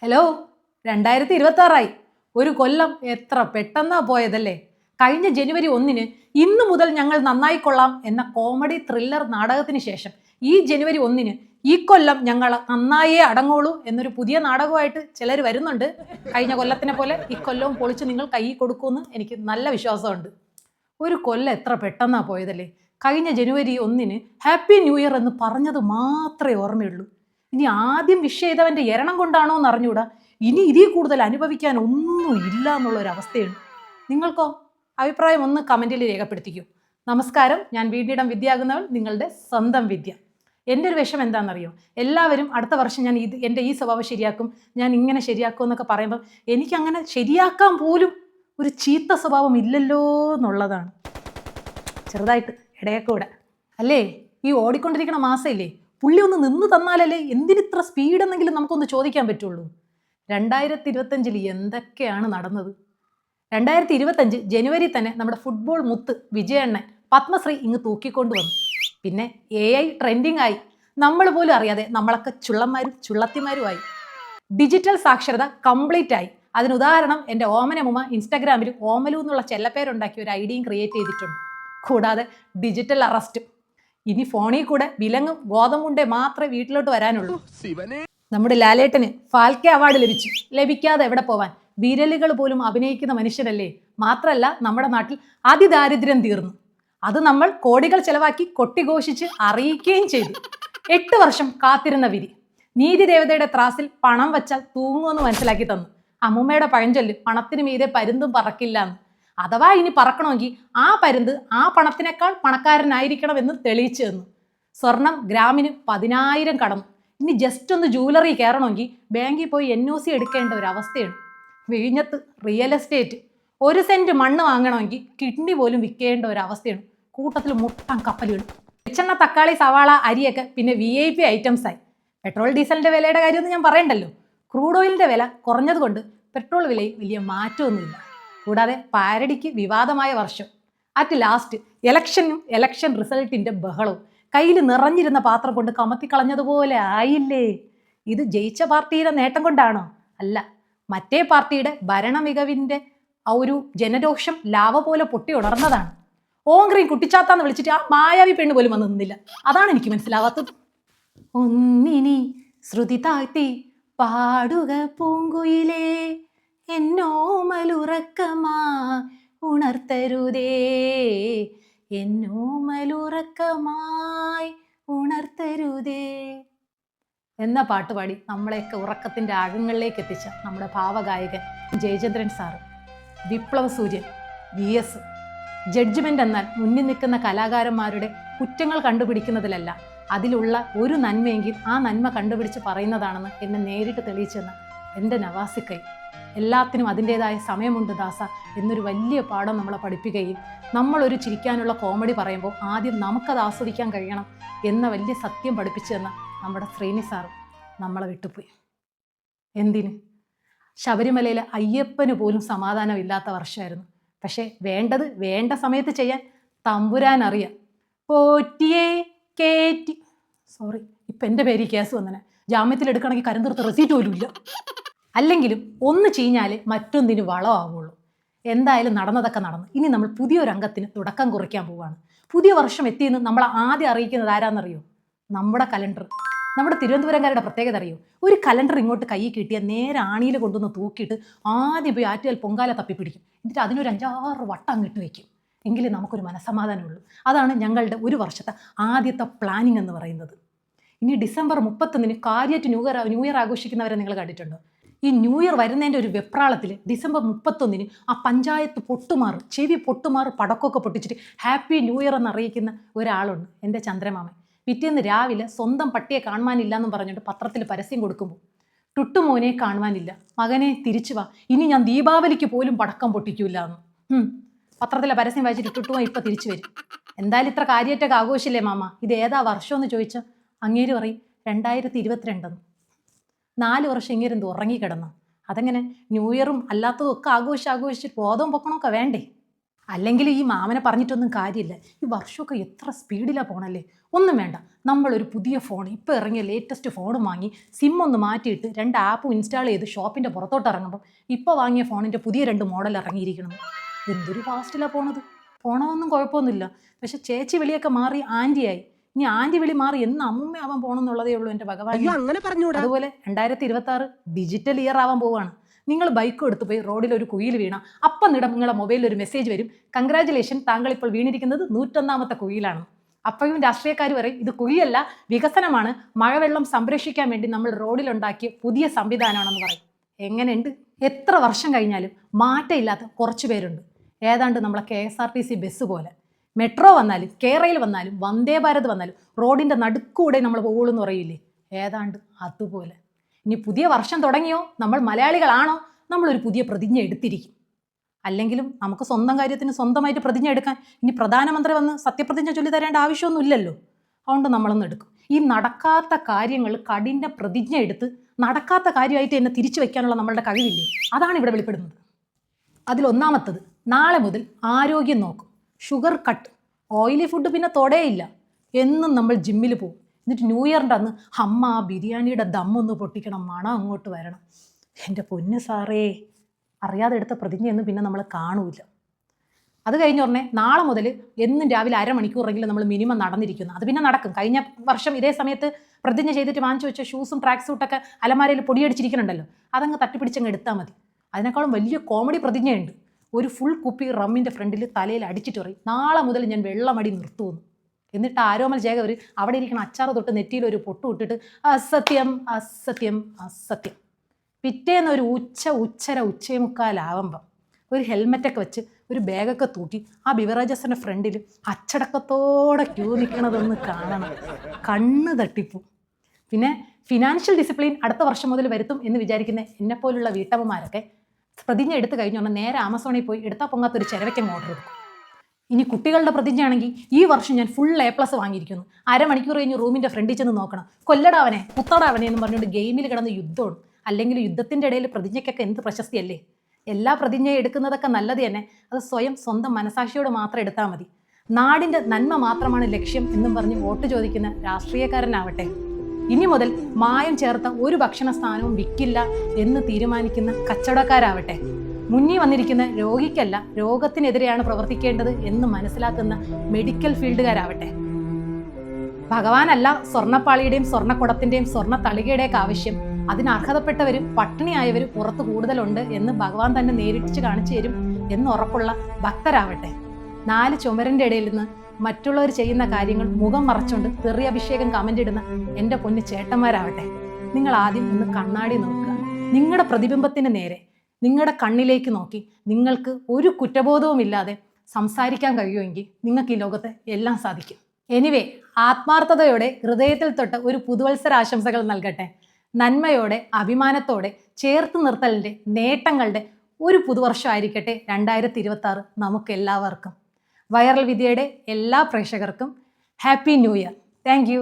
Hello, 2026 ഒരു കൊല്ലം എത്ര പെട്ടെന്നാ പോയതല്ലേ. കഴിഞ്ഞ ജനുവരി 1 ഇന്നു മുതൽ ഞങ്ങൾ നന്നായിക്കൊള്ളാം എന്ന കോമഡി ത്രില്ലർ നാടകത്തിന് ശേഷം ഈ ജനുവരി 1 ഈ കൊല്ലം ഞങ്ങൾ നന്നായേ അടങ്ങോളൂ എന്നൊരു പുതിയ നാടകമായിട്ട് ചിലർ വരുന്നുണ്ട്. കഴിഞ്ഞ കൊല്ലത്തിനെ പോലെ ഇക്കൊല്ലവും പൊളിച്ച് നിങ്ങൾ കൈ കൊടുക്കുമെന്ന് എനിക്ക് നല്ല വിശ്വാസമുണ്ട്. ഒരു കൊല്ലം എത്ര പെട്ടെന്നാ പോയതല്ലേ. കഴിഞ്ഞ ജനുവരി 1 ഹാപ്പി ന്യൂ ഇയർ എന്ന് പറഞ്ഞത് മാത്രമേ ഓർമ്മയുള്ളൂ. ഇനി ആദ്യം വിഷ് ചെയ്തവൻ്റെ എരണം കൊണ്ടാണോ എന്ന് അറിഞ്ഞുകൂടാ. ഇനി ഇതിൽ കൂടുതൽ അനുഭവിക്കാൻ ഒന്നും ഇല്ല എന്നുള്ളൊരവസ്ഥയാണ്. നിങ്ങൾക്കോ? അഭിപ്രായം ഒന്ന് കമൻറ്റിൽ രേഖപ്പെടുത്തിക്കൂ. നമസ്കാരം, ഞാൻ വീടിടം വിദ്യയാകുന്നവൾ, നിങ്ങളുടെ സ്വന്തം വിദ്യ. എൻ്റെ ഒരു വിഷമം എന്താണെന്നറിയോ? എല്ലാവരും അടുത്ത വർഷം ഞാൻ എൻ്റെ ഈ സ്വഭാവം ശരിയാക്കും, ഞാൻ ഇങ്ങനെ ശരിയാക്കും എന്നൊക്കെ പറയുമ്പം എനിക്കങ്ങനെ ശരിയാക്കാൻ പോലും ഒരു ചീത്ത സ്വഭാവം ഇല്ലല്ലോ എന്നുള്ളതാണ്. ചെറുതായിട്ട് ഇടയൊക്കെ അല്ലേ. ഈ ഓടിക്കൊണ്ടിരിക്കുന്ന മാസമില്ലേ, പുള്ളി ഒന്ന് നിന്ന് തന്നാലല്ലേ എന്തിനിത്ര സ്പീഡെന്നെങ്കിലും നമുക്കൊന്ന് ചോദിക്കാൻ പറ്റുള്ളൂ. 2025 എന്തൊക്കെയാണ് നടന്നത്? 2025 ജനുവരി തന്നെ നമ്മുടെ ഫുട്ബോൾ മുത്ത് വിജയണ്ണൻ പത്മശ്രീ ഇങ്ങ് തൂക്കിക്കൊണ്ടു വന്നു. പിന്നെ AI ട്രെൻഡിങ് ആയി. നമ്മൾ പോലും അറിയാതെ നമ്മളൊക്കെ ചുള്ളന്മാരും ചുള്ളത്തിമാരുമായി. ഡിജിറ്റൽ സാക്ഷരത കംപ്ലീറ്റ് ആയി. അതിനുദാഹരണം എൻ്റെ ഓമനമുമ്മ ഇൻസ്റ്റാഗ്രാമിൽ ഓമലു എന്നുള്ള ചെല്ലപ്പേരുണ്ടാക്കി ഒരു ഐഡിയും ക്രിയേറ്റ് ചെയ്തിട്ടുണ്ട്. കൂടാതെ ഡിജിറ്റൽ അറസ്റ്റും. ഇനി ഫോണിൽ കൂടെ വിലങ്ങും ഗോതമ്പുണ്ടേ മാത്രമേ വീട്ടിലോട്ട് വരാനുള്ളൂ. നമ്മുടെ ലാലേട്ടന് ഫാൽക്കെ അവാർഡ് ലഭിച്ചു. ലഭിക്കാതെ എവിടെ പോവാൻ? വിരലുകൾ പോലും അഭിനയിക്കുന്ന മനുഷ്യനല്ലേ. മാത്രമല്ല നമ്മുടെ നാട്ടിൽ അതിദാരിദ്ര്യം തീർന്നു. അത് നമ്മൾ കോടികൾ ചെലവാക്കി കൊട്ടിഘോഷിച്ച് അറിയിക്കുകയും ചെയ്തു. 8 വർഷം കാത്തിരുന്ന വിധി. നീതി ദേവതയുടെ ത്രാസിൽ പണം വച്ചാൽ തൂങ്ങുമെന്ന് മനസ്സിലാക്കി തന്നു. അമ്മൂമ്മയുടെ പഴഞ്ചൊല്ല് പണത്തിന് മീതെ പരുന്തും പറക്കില്ല എന്ന്. അഥവാ ഇനി പറക്കണമെങ്കിൽ ആ പരുന്ത് ആ പണത്തിനേക്കാൾ പണക്കാരനായിരിക്കണം എന്ന് തെളിയിച്ചു തന്നു. സ്വർണം ഗ്രാമിന് 10,000 കടന്നു. ഇനി ജസ്റ്റ് ഒന്ന് ജൂവലറി കയറണമെങ്കിൽ ബാങ്കിൽ പോയി NOC എടുക്കേണ്ട ഒരു അവസ്ഥയാണ്. വിഴിഞ്ഞത്ത് റിയൽ എസ്റ്റേറ്റ്. 1 സെന്റ് മണ്ണ് വാങ്ങണമെങ്കിൽ കിഡ്നി പോലും വിൽക്കേണ്ട ഒരു അവസ്ഥയാണ്. കൂട്ടത്തിൽ മുട്ടൻ കപ്പലുകൾ. വെളിച്ചെണ്ണ, തക്കാളി, സവാള, അരിയൊക്കെ പിന്നെ VIP ഐറ്റംസായി. പെട്രോൾ ഡീസലിൻ്റെ വിലയുടെ കാര്യമൊന്നും ഞാൻ പറയണ്ടല്ലോ. ക്രൂഡ് ഓയിലിൻ്റെ വില കുറഞ്ഞതുകൊണ്ട് പെട്രോൾ വിലയിൽ വലിയ മാറ്റമൊന്നുമില്ല. കൂടാതെ പാരഡിക്ക് വിവാദമായ വർഷം. അറ്റ് ലാസ്റ്റ് ഇലക്ഷനും ഇലക്ഷൻ റിസൾട്ടിൻ്റെ ബഹളവും. കയ്യിൽ നിറഞ്ഞിരുന്ന പാത്രം കൊണ്ട് കമത്തിക്കളഞ്ഞതുപോലെ ആയില്ലേ. ഇത് ജയിച്ച പാർട്ടിയുടെ നേട്ടം കൊണ്ടാണോ? അല്ല, മറ്റേ പാർട്ടിയുടെ ഭരണ മികവിൻ്റെ ആ ഒരു ജനരോഷം ലാവ പോലെ പൊട്ടി ഉണർന്നതാണ്. ഓങ്ക്രീൻ കുട്ടിച്ചാത്താന്ന് വിളിച്ചിട്ട് ആ മായാവി പെണ്ണ് പോലും വന്ന് നിന്നില്ല. അതാണ് എനിക്ക് മനസ്സിലാവാത്തത്. ഒന്നിനി ശ്രുതി താഴ്ത്തി പാടുക പൂങ്കുയിലേ, എന്നോമലുറക്കമാ ഉണർത്തരുതേ, എന്നോമലുറക്കമായി ഉണർത്തരുതേ എന്ന പാട്ടുപാടി നമ്മളെയൊക്കെ ഉറക്കത്തിൻ്റെ ആഴങ്ങളിലേക്ക് എത്തിച്ച നമ്മുടെ ഭാവഗായകൻ ജയചന്ദ്രൻ സാറ്. വിപ്ലവ സൂര്യൻ VS. ജഡ്ജ്മെൻ്റ് എന്നാൽ മുന്നിൽ നിൽക്കുന്ന കലാകാരന്മാരുടെ കുറ്റങ്ങൾ കണ്ടുപിടിക്കുന്നതിലല്ല, അതിലുള്ള ഒരു നന്മയെങ്കിൽ ആ നന്മ കണ്ടുപിടിച്ച് പറയുന്നതാണെന്ന് എന്നെ നേരിട്ട് തെളിയിച്ചെന്ന എൻ്റെ നവാസിക്കൈ. എല്ലാത്തിനും അതിൻ്റേതായ സമയമുണ്ട് ദാസ എന്നൊരു വലിയ പാഠം നമ്മളെ പഠിപ്പിക്കുകയും നമ്മളൊരു ചിരിക്കാനുള്ള കോമഡി പറയുമ്പോൾ ആദ്യം നമുക്കത് ആസ്വദിക്കാൻ കഴിയണം എന്ന വലിയ സത്യം പഠിപ്പിച്ചു തന്ന നമ്മുടെ ശ്രീനി സാറ് നമ്മളെ വിട്ടുപോയി. എന്തിന്? ശബരിമലയിൽ അയ്യപ്പന് പോലും സമാധാനമില്ലാത്ത വർഷമായിരുന്നു. പക്ഷേ വേണ്ടത് വേണ്ട സമയത്ത് ചെയ്യാൻ തമ്പുരാൻ അറിയാം. പോറ്റിയേ കേറ്റി ഇപ്പം എൻ്റെ പേര് കേസ് വന്നനെ. ജാമ്യത്തിലെടുക്കണമെങ്കിൽ കരുന്തീർത്ത റെസീറ്റ് പോലും ഇല്ല. അല്ലെങ്കിലും ഒന്ന് ചീഞ്ഞാൽ മറ്റൊന്നിന് വളമാവുള്ളൂ. എന്തായാലും നടന്നതൊക്കെ നടന്നു. ഇനി നമ്മൾ പുതിയൊരു അംഗത്തിന് തുടക്കം കുറിക്കാൻ പോവുകയാണ്. പുതിയ വർഷം എത്തിയെന്ന് നമ്മൾ ആദ്യം അറിയിക്കുന്നത് ആരാന്നറിയോ? നമ്മുടെ കലണ്ടർ. നമ്മുടെ തിരുവനന്തപുരംകാരുടെ പ്രത്യേകത അറിയോ? ഒരു കലണ്ടർ ഇങ്ങോട്ട് കൈ കിട്ടിയാൽ നേരെ ആണിയിൽ കൊണ്ടുവന്ന് തൂക്കിയിട്ട് ആദ്യം പോയി ആറ്റുകാൽ പൊങ്കാല തപ്പിപ്പിടിക്കും. എന്നിട്ട് അതിനൊരു 5-6 വട്ടം അങ്ങിട്ട് വയ്ക്കും. എങ്കിലേ നമുക്കൊരു മനസ്സമാധാനമുള്ളൂ. അതാണ് ഞങ്ങളുടെ ഒരു വർഷത്തെ ആദ്യത്തെ പ്ലാനിങ് എന്ന് പറയുന്നത്. ഇനി ഡിസംബർ 31 കാര്യമായിട്ട് ന്യൂ ഇയർ ആഘോഷിക്കുന്നവരെ നിങ്ങൾ കണ്ടിട്ടുണ്ടോ? ഈ ന്യൂ ഇയർ വരുന്നതിൻ്റെ ഒരു വെപ്രാളത്തിൽ ഡിസംബർ 31 ആ പഞ്ചായത്ത് പൊട്ടുമാറ്, ചെവി പൊട്ടുമാറ് പടക്കമൊക്കെ പൊട്ടിച്ചിട്ട് ഹാപ്പി ന്യൂ ഇയർ എന്നറിയിക്കുന്ന ഒരാളുണ്ട്, എൻ്റെ ചന്ദ്രമാമൻ. പിറ്റേന്ന് രാവിലെ സ്വന്തം പട്ടിയെ കാണുവാനില്ല എന്നും പറഞ്ഞിട്ട് പത്രത്തിൽ പരസ്യം കൊടുക്കുമ്പോൾ, ടുട്ടുമോനെ കാണുവാനില്ല, മകനെ തിരിച്ചു വാ, ഇനി ഞാൻ ദീപാവലിക്ക് പോലും പടക്കം പൊട്ടിക്കൂല എന്ന്. പത്രത്തിലെ പരസ്യം വായിച്ചിട്ട് ടുട്ടുമോ ഇപ്പം തിരിച്ചു വരും. എന്തായാലും ഇത്ര കാര്യമായിട്ടൊക്കെ ആഘോഷില്ലേ മാമ, ഇത് ഏതാ വർഷമെന്ന് ചോദിച്ചാൽ അങ്ങേര് പറയും 2022. 4 വർഷം ഇങ്ങേരെന്ത് ഉറങ്ങിക്കിടന്നു? അതെങ്ങനെ ന്യൂ ഇയറും അല്ലാത്തതും ഒക്കെ ആഘോഷിച്ചിട്ട് ബോധവും പൊക്കണമൊക്കെ വേണ്ടേ? അല്ലെങ്കിൽ ഈ മാമനെ പറഞ്ഞിട്ടൊന്നും കാര്യമില്ല. ഈ വർഷമൊക്കെ എത്ര സ്പീഡിലാണ് പോണല്ലേ. ഒന്നും വേണ്ട, നമ്മളൊരു പുതിയ ഫോൺ, ഇപ്പോൾ ഇറങ്ങിയ ലേറ്റസ്റ്റ് ഫോൺ വാങ്ങി സിം ഒന്ന് മാറ്റിയിട്ട് 2 ആപ്പും ഇൻസ്റ്റാൾ ചെയ്ത് ഷോപ്പിൻ്റെ പുറത്തോട്ട് ഇറങ്ങുമ്പോൾ ഇപ്പോൾ വാങ്ങിയ ഫോണിൻ്റെ പുതിയ 2 മോഡൽ ഇറങ്ങിയിരിക്കണം. എന്തൊരു ഫാസ്റ്റിലാണ് പോണത്. പോണതൊന്നും കുഴപ്പമൊന്നുമില്ല. പക്ഷെ ചേച്ചി വിളിയൊക്കെ മാറി ആൻറ്റിയായി. ഇനി ആൻറ്റി വിളി മാറി എന്ന് അമ്മയാവാൻ പോകണമെന്നുള്ളതേ ഉള്ളൂ എൻ്റെ ഭഗവാൻ. അതുപോലെ 2026 ഡിജിറ്റൽ ഇയർ ആവാൻ പോവുകയാണ്. നിങ്ങൾ ബൈക്ക് എടുത്തു പോയി റോഡിൽ ഒരു കുയിൽ വീണ അപ്പം നിങ്ങളുടെ മൊബൈലിൽ ഒരു മെസ്സേജ് വരും, കൺഗ്രാജുലേഷൻ, താങ്കൾ ഇപ്പോൾ വീണിരിക്കുന്നത് 101ാമത്തെ കുയിലാണ്. അപ്പോഴും രാഷ്ട്രീയക്കാർ പറയും ഇത് കുയിലല്ല, വികസനമാണ്, മഴവെള്ളം സംരക്ഷിക്കാൻ വേണ്ടി നമ്മൾ റോഡിലുണ്ടാക്കിയ പുതിയ സംവിധാനമാണെന്ന് പറയും. എങ്ങനെയുണ്ട്? എത്ര വർഷം കഴിഞ്ഞാലും മാറ്റമില്ലാത്ത കുറച്ച് പേരുണ്ട്. ഏതാണ്ട് നമ്മളെ KSRTC ബസ് പോലെ. മെട്രോ വന്നാലും കേരളയിൽ വന്നാലും വന്ദേ ഭാരത് വന്നാലും റോഡിൻ്റെ നടുക്കൂടെ നമ്മൾ പോകുള്ളൂ എന്ന് പറയില്ലേ, ഏതാണ്ട് അതുപോലെ. ഇനി പുതിയ വർഷം തുടങ്ങിയോ, നമ്മൾ മലയാളികളാണോ, നമ്മളൊരു പുതിയ പ്രതിജ്ഞ എടുത്തിരിക്കും. അല്ലെങ്കിലും നമുക്ക് സ്വന്തം കാര്യത്തിന് സ്വന്തമായിട്ട് പ്രതിജ്ഞ എടുക്കാൻ ഇനി പ്രധാനമന്ത്രി വന്ന് സത്യപ്രതിജ്ഞ ചൊല്ലി തരേണ്ട ആവശ്യമൊന്നുമില്ലല്ലോ. അതുകൊണ്ട് നമ്മളൊന്നും എടുക്കും. ഈ നടക്കാത്ത കാര്യങ്ങൾ കഠിന പ്രതിജ്ഞ എടുത്ത് നടക്കാത്ത കാര്യമായിട്ട് എന്നെ തിരിച്ചു വയ്ക്കാനുള്ള നമ്മളുടെ കഴിവില്ലേ, അതാണ് ഇവിടെ വെളിപ്പെടുന്നത്. അതിലൊന്നാമത്തത്, നാളെ മുതൽ ആരോഗ്യം നോക്കും. ഷുഗർ കട്ട്, ഓയിലി ഫുഡ് പിന്നെ തൊടേയില്ല. എന്നും നമ്മൾ ജിമ്മിൽ പോകും. എന്നിട്ട് ന്യൂ ഇയറിൻ്റെ അന്ന് അമ്മ ആ ബിരിയാണിയുടെ ദമ്മൊന്ന് പൊട്ടിക്കണം, മണം അങ്ങോട്ട് വരണം. എൻ്റെ പൊന്ന് സാറേ, അറിയാതെ എടുത്ത പ്രതിജ്ഞയൊന്നും പിന്നെ നമ്മൾ കാണൂല. അത് കഴിഞ്ഞ ഉടനെ നാളെ മുതൽ എന്നും രാവിലെ അരമണിക്കൂറെങ്കിലും നമ്മൾ മിനിമം നടന്നിരിക്കുന്നു. അത് പിന്നെ നടക്കും. കഴിഞ്ഞ വർഷം ഇതേ സമയത്ത് പ്രതിജ്ഞ ചെയ്തിട്ട് വാങ്ങിച്ചു വെച്ച ഷൂസും ട്രാക്ക് സൂട്ടൊക്കെ അലമാരയിൽ പൊടിയടിച്ചിരിക്കുന്നുണ്ടല്ലോ, അതങ്ങ് തട്ടിപ്പിടിച്ചങ്ങ് എടുത്താൽ മതി. അതിനേക്കാളും വലിയ കോമഡി പ്രതിജ്ഞയുണ്ട്. ഒരു ഫുൾ കുപ്പി റമ്മിൻ്റെ ഫ്രണ്ടിൽ തലയിൽ അടിച്ചിട്ട് പറയും, നാളെ മുതൽ ഞാൻ വെള്ളമടി നിർത്തുമെന്ന്. എന്നിട്ട് ആരോമൽ ജേകവർ അവിടെ ഇരിക്കുന്ന അച്ചാറ് തൊട്ട് നെറ്റിയിൽ ഒരു പൊട്ടു ഇട്ടിട്ട് അസത്യം അസത്യം അസത്യം. പിറ്റേന്ന് ഒരു ഉച്ചമുക്കാലാവുമ്പം ഒരു ഹെൽമെറ്റൊക്കെ വെച്ച് ഒരു ബാഗൊക്കെ തൂക്കി ആ ബിവറേജസിൻ്റെ ഫ്രണ്ടിൽ അച്ചടക്കത്തോടെ ക്യൂ നിൽക്കണതൊന്ന് കാണണം. കണ്ണ് തട്ടിപ്പൂ. പിന്നെ ഫിനാൻഷ്യൽ ഡിസിപ്ലിൻ അടുത്ത വർഷം മുതൽ വരുത്തും എന്ന് വിചാരിക്കുന്ന എന്നെപ്പോലുള്ള വീട്ടമ്മമാരൊക്കെ പ്രതിജ്ഞ എടുത്തു കഴിഞ്ഞു പറഞ്ഞാൽ നേരെ ആമസോണിൽ പോയി എടുത്താൽ പൊങ്ങാത്തൊരു ചിരവയ്ക്കും ഓർഡർ എടുക്കും. ഇനി കുട്ടികളുടെ പ്രതിജ്ഞ ആണെങ്കിൽ ഈ വർഷം ഞാൻ ഫുൾ A+ വാങ്ങിയിരിക്കുന്നു. അരമണിക്കൂർ കഴിഞ്ഞ് റൂമിൻ്റെ ഫ്രണ്ടിൽ ചെന്ന് നോക്കണം, കൊല്ലടാവനെ കുത്തടാവനെ എന്ന് പറഞ്ഞുകൊണ്ട് ഗെയിമിൽ കിടന്ന് യുദ്ധമാണ്. അല്ലെങ്കിൽ യുദ്ധത്തിൻ്റെ ഇടയിൽ പ്രതിജ്ഞയ്ക്കൊക്കെ എന്ത് പ്രശസ്തിയല്ലേ. എല്ലാ പ്രതിജ്ഞയും എടുക്കുന്നതൊക്കെ നല്ലത് തന്നെ, അത് സ്വന്തം മനസാക്ഷിയോട് മാത്രം എടുത്താൽ മതി. നാടിൻ്റെ നന്മ മാത്രമാണ് ലക്ഷ്യം എന്നും പറഞ്ഞ് വോട്ട് ചോദിക്കുന്ന രാഷ്ട്രീയക്കാരനാവട്ടെ, ഇനി മുതൽ മായം ചേർത്ത ഒരു ഭക്ഷണ സ്ഥാനവും വിൽക്കില്ല എന്ന് തീരുമാനിക്കുന്ന കച്ചവടക്കാരാവട്ടെ, മുന്നിൽ വന്നിരിക്കുന്ന രോഗിക്കല്ല രോഗത്തിനെതിരെയാണ് പ്രവർത്തിക്കേണ്ടത് എന്ന് മനസ്സിലാക്കുന്ന മെഡിക്കൽ ഫീൽഡുകാരാവട്ടെ, ഭഗവാനല്ല സ്വർണ്ണപ്പാളിയുടെയും സ്വർണ്ണക്കുടത്തിൻ്റെയും സ്വർണ്ണ തളികയുടെയൊക്കെ ആവശ്യം, അതിന് അർഹതപ്പെട്ടവരും പട്ടിണിയായവരും പുറത്ത് കൂടുതലുണ്ട് എന്ന് ഭഗവാൻ തന്നെ നേരിട്ട് കാണിച്ചു തരും എന്ന് ഉറപ്പുള്ള ഭക്തരാവട്ടെ, 4 ചുമരിൻ്റെ ഇടയിൽ നിന്ന് മറ്റുള്ളവർ ചെയ്യുന്ന കാര്യങ്ങൾ മുഖം മറച്ചുകൊണ്ട് തെറി അഭിഷേകം കമൻ്റ് ഇടുന്ന എൻ്റെ പൊന്നു ചേട്ടന്മാരാവട്ടെ, നിങ്ങൾ ആദ്യം ഒന്ന് കണ്ണാടി നോക്കുക. നിങ്ങളുടെ പ്രതിബിംബത്തിന് നേരെ നിങ്ങളുടെ കണ്ണിലേക്ക് നോക്കി നിങ്ങൾക്ക് ഒരു കുറ്റബോധവും ഇല്ലാതെ സംസാരിക്കാൻ കഴിയുമെങ്കിൽ നിങ്ങൾക്ക് ഈ ലോകത്ത് എല്ലാം സാധിക്കും. എനിവേ, ആത്മാർത്ഥതയോടെ ഹൃദയത്തിൽ തൊട്ട് ഒരു പുതുവത്സരാശംസകൾ നൽകട്ടെ. നന്മയോടെ അഭിമാനത്തോടെ ചേർത്ത് നിർത്തലിൻ്റെ നേട്ടങ്ങളുടെ ഒരു പുതുവർഷമായിരിക്കട്ടെ 2026 നമുക്കെല്ലാവർക്കും. വൈറൽ വിദ്യയുടെ എല്ലാ പ്രേക്ഷകർക്കും happy new year. Thank you.